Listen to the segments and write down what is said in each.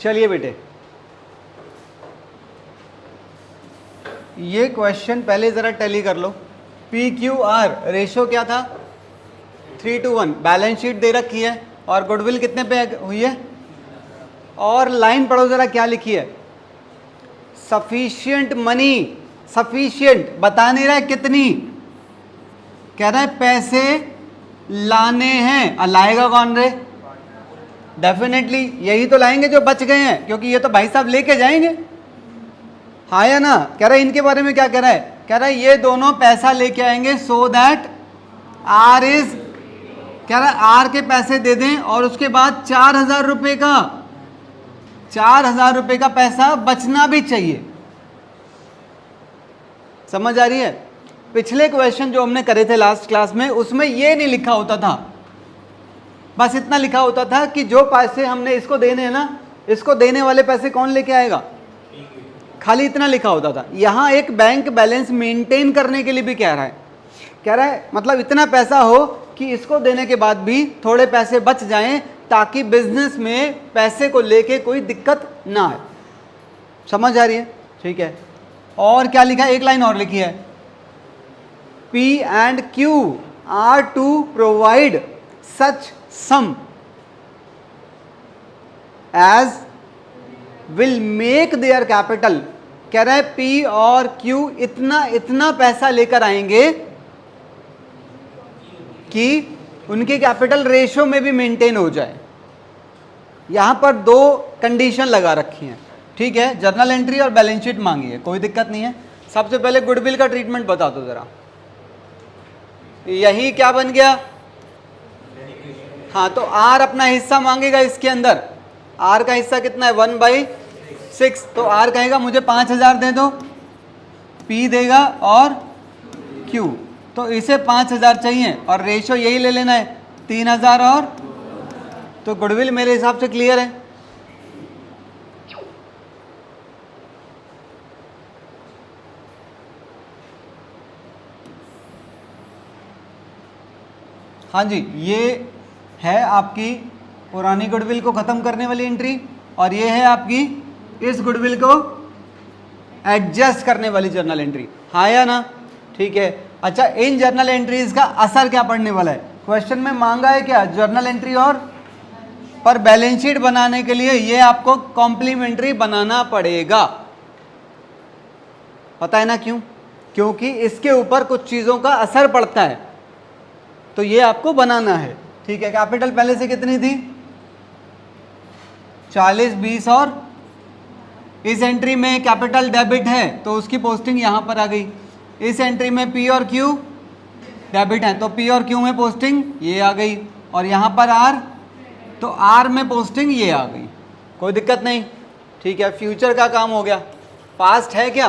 चलिए बेटे, ये क्वेश्चन पहले ज़रा टैली कर लो। पी क्यू आर रेशो क्या था? 3:1। बैलेंस शीट दे रखी है और गुडविल कितने पे हुई है? और लाइन पढ़ो ज़रा क्या लिखी है? Sufficient money. सफिशिएंट बता नहीं रहा है कितनी, कह रहा है पैसे लाने हैं। और लाएगा कौन रे? डेफिनेटली यही तो लाएंगे जो बच गए हैं, क्योंकि ये तो भाई साहब लेके जाएंगे, हाँ या ना? कह रहा है इनके बारे में क्या कह रहा है? कह रहा है ये दोनों पैसा लेके आएंगे सो दैट आर इज, कह रहा है आर के पैसे दे दें और उसके बाद 4,000 रुपये का, 4,000 रुपये का पैसा बचना भी चाहिए। समझ आ रही है? पिछले क्वेश्चन जो हमने करे थे लास्ट क्लास में, उसमें ये नहीं लिखा होता था, बस इतना लिखा होता था कि जो पैसे हमने इसको देने हैं ना, इसको देने वाले पैसे कौन लेके आएगा, खाली इतना लिखा होता था। यहाँ एक बैंक बैलेंस मेंटेन करने के लिए भी कह रहा है मतलब इतना पैसा हो कि इसको देने के बाद भी थोड़े पैसे बच जाएं, ताकि बिजनेस में पैसे को लेके कोई दिक्कत ना आए। समझ आ रही है? ठीक है। और क्या लिखा है? एक लाइन और लिखी है, P and Q are to provide such sum as will make their capital। कह रहा है P और Q इतना इतना पैसा लेकर आएंगे कि उनके कैपिटल रेशो में भी मेंटेन हो जाए। यहां पर दो कंडीशन लगा रखी हैं, ठीक है? जर्नल एंट्री और बैलेंस शीट मांगी है, कोई दिक्कत नहीं है। सबसे पहले गुडविल का ट्रीटमेंट बता दो जरा। यही क्या बन गया? हाँ, तो आर अपना हिस्सा मांगेगा इसके अंदर। आर का हिस्सा कितना है? 1/6। तो आर कहेगा मुझे 5,000 दे दो, पी देगा और क्यू, तो इसे 5,000 चाहिए और रेशो यही ले लेना है 3,000 और, तो गुडविल मेरे हिसाब से क्लियर है। हाँ जी, ये है आपकी पुरानी गुडविल को ख़त्म करने वाली एंट्री और ये है आपकी इस गुडविल को एडजस्ट करने वाली जर्नल एंट्री, हाँ या ना? ठीक है। अच्छा, इन जर्नल एंट्रीज का असर क्या पड़ने वाला है? क्वेश्चन में मांगा है क्या? जर्नल एंट्री और पर बैलेंस शीट बनाने के लिए ये आपको कॉम्प्लीमेंट्री बनाना पड़ेगा। पता है ना क्यों? क्योंकि इसके ऊपर कुछ चीज़ों का असर पड़ता है, तो ये आपको बनाना है। ठीक है। कैपिटल पहले से कितनी थी? 40, 20 और इस एंट्री में कैपिटल डेबिट है तो उसकी पोस्टिंग यहाँ पर आ गई। इस एंट्री में पी और क्यू डेबिट है तो पी और क्यू में पोस्टिंग ये आ गई, और यहाँ पर आर, तो आर में पोस्टिंग ये आ गई। कोई दिक्कत नहीं। ठीक है। फ्यूचर का काम हो गया। पास्ट है क्या?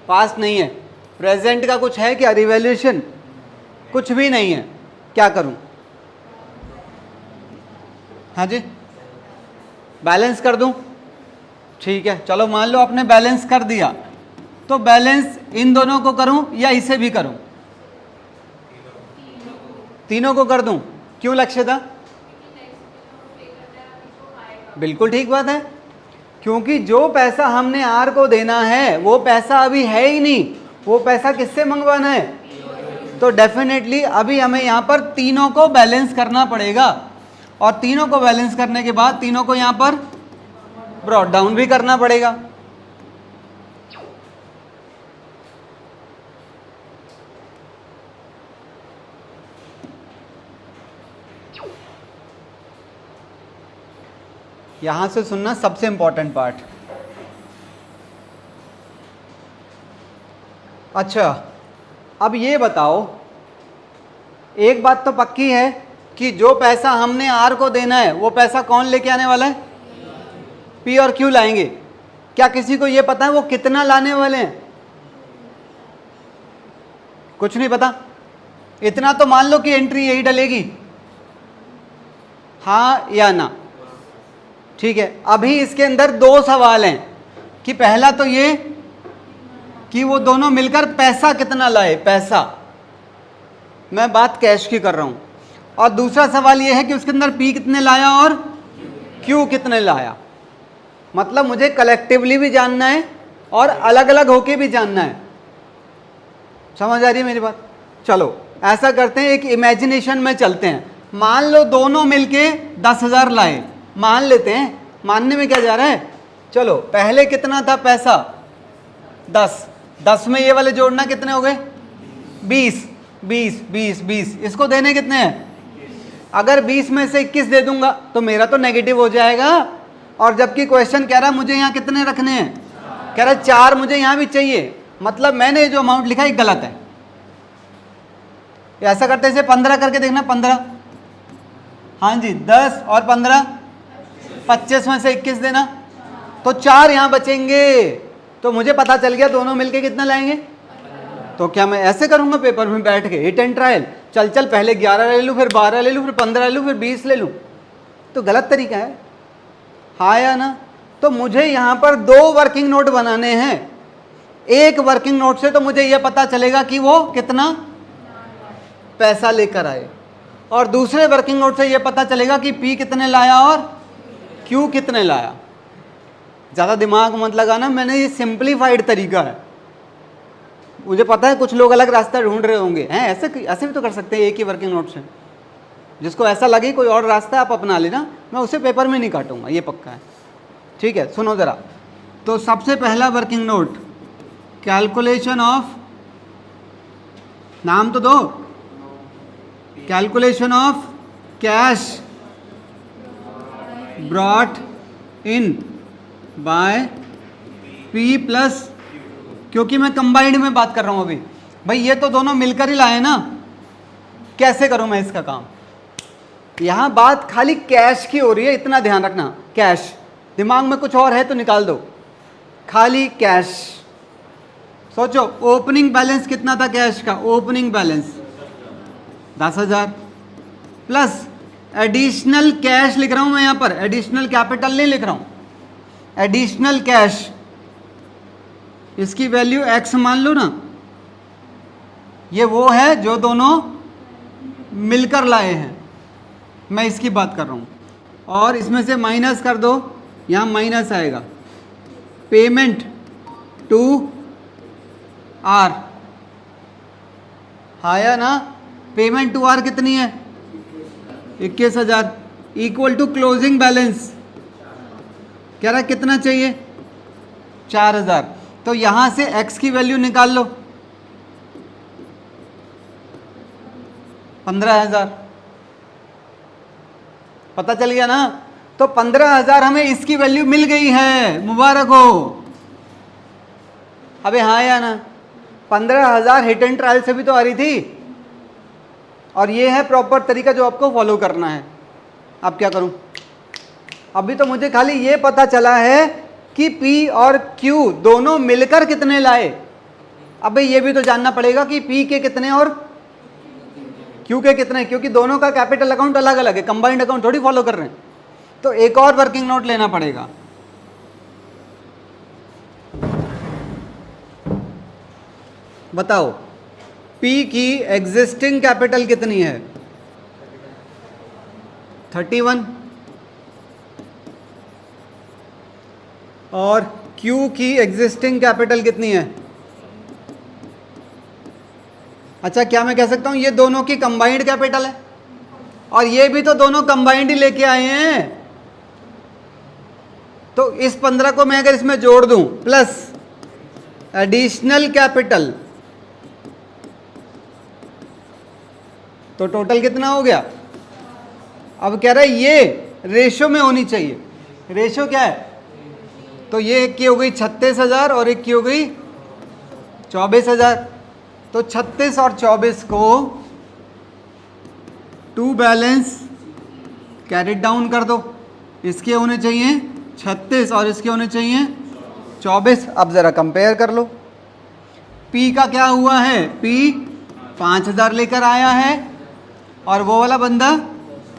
पास्ट नहीं है। प्रेजेंट का कुछ है क्या? रिवैल्यूएशन कुछ भी नहीं है। क्या करूं? हाँ जी, बैलेंस कर दूं? ठीक है, चलो मान लो आपने बैलेंस कर दिया, तो बैलेंस इन दोनों को करूं या इसे भी करूं? तीनों को कर दूं। क्यों लक्ष्यता? बिल्कुल ठीक बात है, क्योंकि जो पैसा हमने आर को देना है वो पैसा अभी है ही नहीं। वो पैसा किससे मंगवाना है? तो डेफिनेटली अभी हमें यहाँ पर तीनों को बैलेंस करना पड़ेगा, और तीनों को बैलेंस करने के बाद तीनों को यहाँ पर ब्रॉट डाउन भी करना पड़ेगा। यहां से सुनना सबसे इंपॉर्टेंट पार्ट। अच्छा, अब ये बताओ, एक बात तो पक्की है कि जो पैसा हमने आर को देना है वो पैसा कौन लेके आने वाला है? पी और क्यू लाएंगे। क्या किसी को ये पता है वो कितना लाने वाले हैं? कुछ नहीं पता। इतना तो मान लो कि एंट्री यही डलेगी, हाँ या ना? ठीक है। अभी इसके अंदर दो सवाल हैं कि पहला तो ये कि वो दोनों मिलकर पैसा कितना लाए, पैसा, मैं बात कैश की कर रहा हूं, और दूसरा सवाल ये है कि उसके अंदर पी कितने लाया और क्यू कितने लाया। मतलब मुझे कलेक्टिवली भी जानना है और अलग अलग होके भी जानना है। समझ आ रही है मेरी बात? चलो ऐसा करते हैं, एक इमेजिनेशन में चलते हैं। मान लो दोनों मिलके 10,000 लाए, मान लेते हैं, मानने में क्या जा रहा है। चलो पहले कितना था पैसा 10, 10 में ये वाले जोड़ना कितने हो गए 20, 20 20 20, इसको देने कितने हैं। अगर 20 में से 21 दे दूंगा तो मेरा तो नेगेटिव हो जाएगा। और जबकि क्वेश्चन कह रहा है मुझे यहाँ कितने रखने हैं, कह रहा है 4 मुझे यहाँ भी चाहिए, मतलब मैंने जो अमाउंट लिखा है गलत है। ऐसा करते हैं 15 करके देखना, 15, हाँ जी 10 और 15 25 में से 21 देना, तो 4 यहाँ बचेंगे। तो मुझे पता चल गया दोनों मिलके कितना लाएंगे। तो क्या मैं ऐसे करूंगा पेपर में बैठ के हिट एंड ट्रायल, चल चल पहले 11 ले लूँ, फिर 12 ले लूँ, फिर 15 ले लूँ, फिर 20 ले लूँ, तो गलत तरीका है, हाँ या ना। तो मुझे यहाँ पर 2 वर्किंग नोट बनाने हैं। एक वर्किंग नोट से तो मुझे यह पता चलेगा कि वो कितना पैसा लेकर आए, और दूसरे वर्किंग नोट से यह पता चलेगा कि पी कितने लाया और क्यू कितने लाया। ज़्यादा दिमाग मत लगाना, मैंने ये सिंप्लीफाइड तरीका है। मुझे पता है कुछ लोग अलग रास्ता ढूंढ रहे होंगे, हैं ऐसे भी तो कर सकते हैं एक ही वर्किंग नोट से। जिसको ऐसा लगे कोई और रास्ता आप अपना लेना, मैं उसे पेपर में नहीं काटूंगा, ये पक्का है। ठीक है, सुनो ज़रा। तो सबसे पहला वर्किंग नोट, कैलकुलेशन ऑफ, नाम तो दो, calculation of cash brought in by P plus, क्योंकि मैं कंबाइंड में बात कर रहा हूं अभी। भाई ये तो दोनों मिलकर ही लाए ना, कैसे करूं मैं इसका काम। यहां बात खाली कैश की हो रही है, इतना ध्यान रखना। कैश, दिमाग में कुछ और है तो निकाल दो, खाली कैश। सोचो ओपनिंग बैलेंस कितना था कैश का, opening balance 10,000 plus additional cash लिख रहा हूं मैं यहां पर, एडिशनल कैपिटल नहीं लिख रहा हूं, एडिशनल कैश, इसकी वैल्यू x मान लो ना। ये वो है जो दोनों मिलकर लाए हैं, मैं इसकी बात कर रहा हूं। और इसमें से माइनस कर दो, यहां माइनस आएगा। पेमेंट टू आर, आया ना। पेमेंट टू आर कितनी है 21,000, इक्वल टू क्लोजिंग बैलेंस कह रहा कितना चाहिए 4,000। तो यहां से x की वैल्यू निकाल लो 15,000, पता चल गया ना। तो 15,000 हमें इसकी वैल्यू मिल गई है, मुबारक हो। अबे हाँ या ना, 15,000 हिट एंड ट्रायल से भी तो आ रही थी, और ये है प्रॉपर तरीका जो आपको फॉलो करना है। अब क्या करूं, अभी तो मुझे खाली ये पता चला है कि P और Q दोनों मिलकर कितने लाए। अब ये भी तो जानना पड़ेगा कि P के कितने और Q के कितने, क्योंकि दोनों का कैपिटल अकाउंट अलग अलग है, कंबाइंड अकाउंट थोड़ी फॉलो कर रहे हैं। तो एक और वर्किंग नोट लेना पड़ेगा। बताओ P की एग्जिस्टिंग कैपिटल कितनी है 31, और Q की एग्जिस्टिंग कैपिटल कितनी है। अच्छा, क्या मैं कह सकता हूं ये दोनों की कंबाइंड कैपिटल है, और ये भी तो दोनों कंबाइंड ही लेके आए हैं। तो इस 15 को मैं अगर इसमें जोड़ दूं प्लस एडिशनल कैपिटल, तो टोटल कितना हो गया। अब कह रहा है ये रेशो में होनी चाहिए, रेशो क्या है, तो ये एक की हो गई 36,000 और एक की हो गई 24,000। तो 36 और 24 को टू बैलेंस कैरी डाउन कर दो, इसके होने चाहिए 36 और इसके होने चाहिए 24। अब ज़रा कंपेयर कर लो, P का क्या हुआ है, P 5,000 लेकर आया है और वो वाला बंदा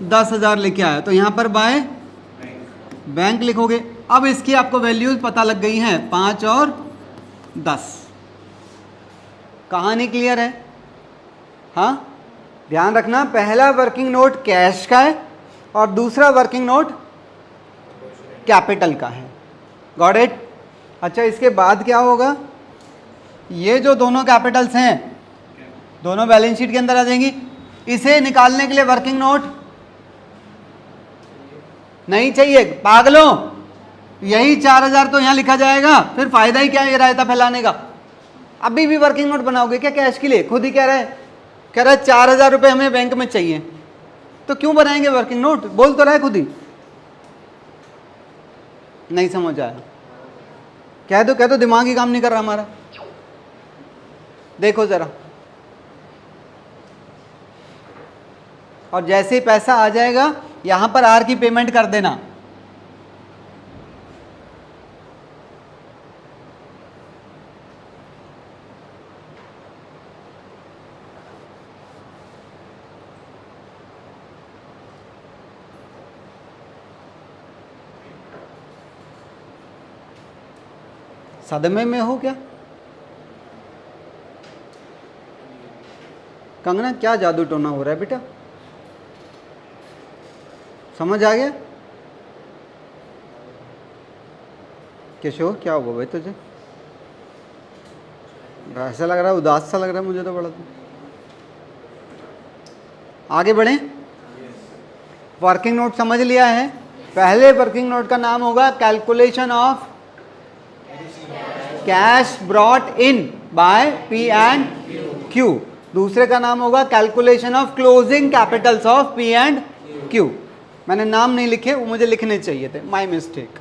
10,000 लेके आया। तो यहाँ पर बाय बैंक लिखोगे। अब इसकी आपको वैल्यूज पता लग गई हैं 5 और 10। कहानी क्लियर है। हाँ, ध्यान रखना, पहला वर्किंग नोट कैश का है और दूसरा वर्किंग नोट कैपिटल का है। Got it? अच्छा, इसके बाद क्या होगा? ये जो दोनों कैपिटल्स हैं दोनों बैलेंस शीट के अंदर आ जाएंगी। इसे निकालने के लिए वर्किंग नोट नहीं चाहिए पागलों, यही 4000 तो यहां लिखा जाएगा, फिर फायदा ही क्या है रायता फैलाने का? अभी भी वर्किंग नोट बनाओगे क्या कैश के लिए? खुद ही कह रहा है 4000 रुपये हमें बैंक में चाहिए, तो क्यों बनाएंगे वर्किंग नोट? बोल तो रहा है खुद ही। नहीं समझ आया? कह दो दिमाग ही काम नहीं कर रहा हमारा। देखो जरा, और जैसे ही पैसा आ जाएगा यहां पर आर की पेमेंट कर देना। सदमे में हो क्या? कंगना, क्या जादू टोना हो रहा है बेटा? समझ आ गया? किशोर, क्या हुआ भाई तुझे? ऐसा लग रहा है उदास सा लग रहा है मुझे तो बड़ा। आगे बढ़ें? वर्किंग नोट समझ लिया है। पहले वर्किंग नोट का नाम होगा calculation of cash brought in by P and Q. दूसरे का नाम होगा calculation of closing Capitals of P and Q. मैंने नाम नहीं लिखे, वो मुझे लिखने चाहिए थे, माय मिस्टेक।